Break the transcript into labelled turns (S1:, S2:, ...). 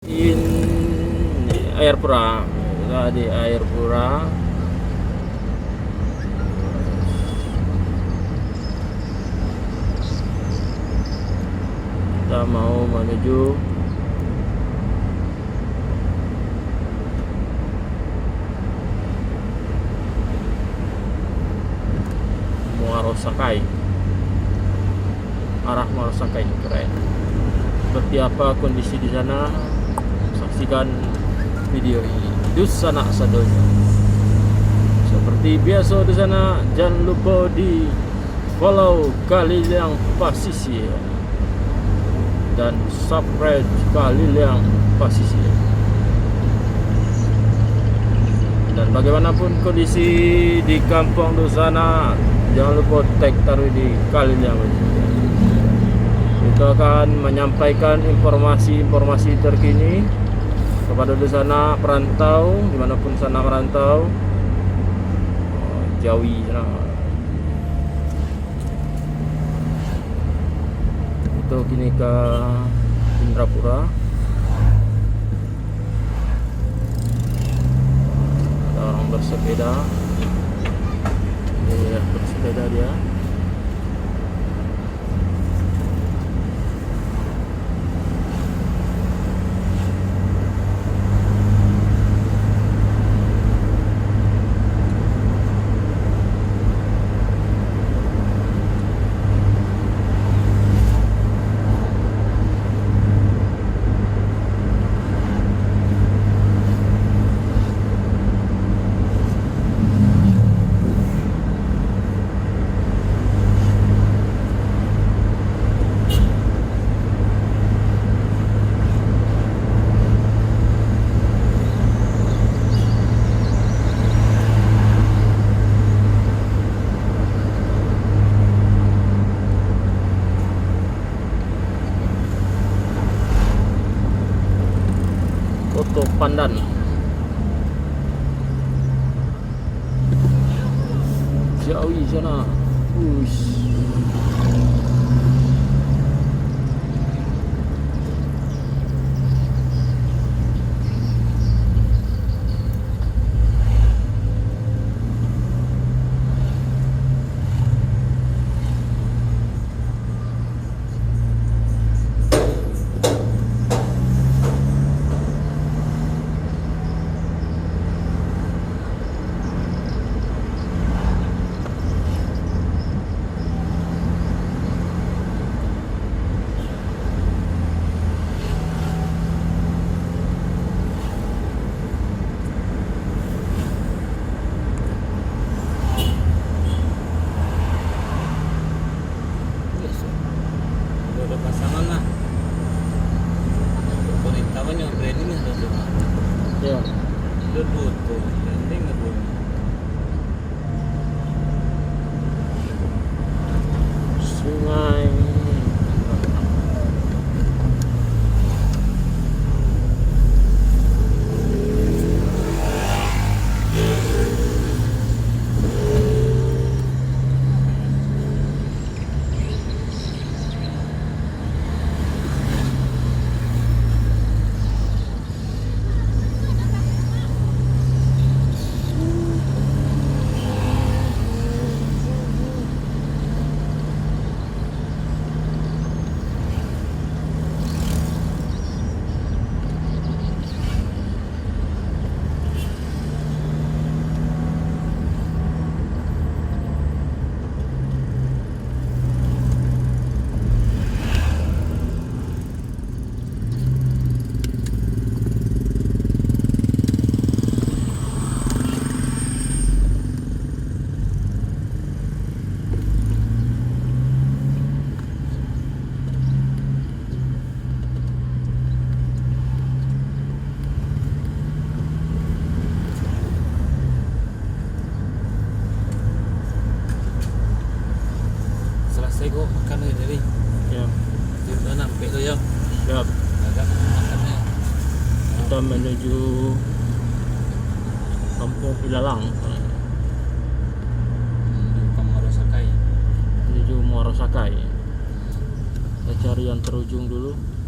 S1: Ini air pura, kita di air pura. Kita mau menuju Muaro Sakai, arah Muaro Sakai. Keren. Seperti apa kondisi di sana? Saksikan video ini. Dus sanak sadonya. Seperti biasa di sana, jangan lupa di follow Kaliliang Pasisir dan subscribe Kaliliang Pasisir. Dan bagaimanapun kondisi di kampung di sana, jangan lupa tag taruh di Kaliliang Pasisir. Kita akan menyampaikan informasi-informasi terkini kepada di sana perantau, dimanapun sana merantau, Jawi sana. Itu kini ke Indrapura. Ada orang bersepeda. Ini ya, bersepeda dia. Foto pandan. Jawi sana. Uish. Ya. Sungai.
S2: Selesai kok makan tadi.
S1: Ya.
S2: Udah sampai tuh ya.
S1: Siap.
S2: Agak makannya.
S1: Kita menuju Kampung Ilalang.
S2: Di Muaro Sakai.
S1: Menuju Muaro Sakai. Kita cari yang terujung dulu.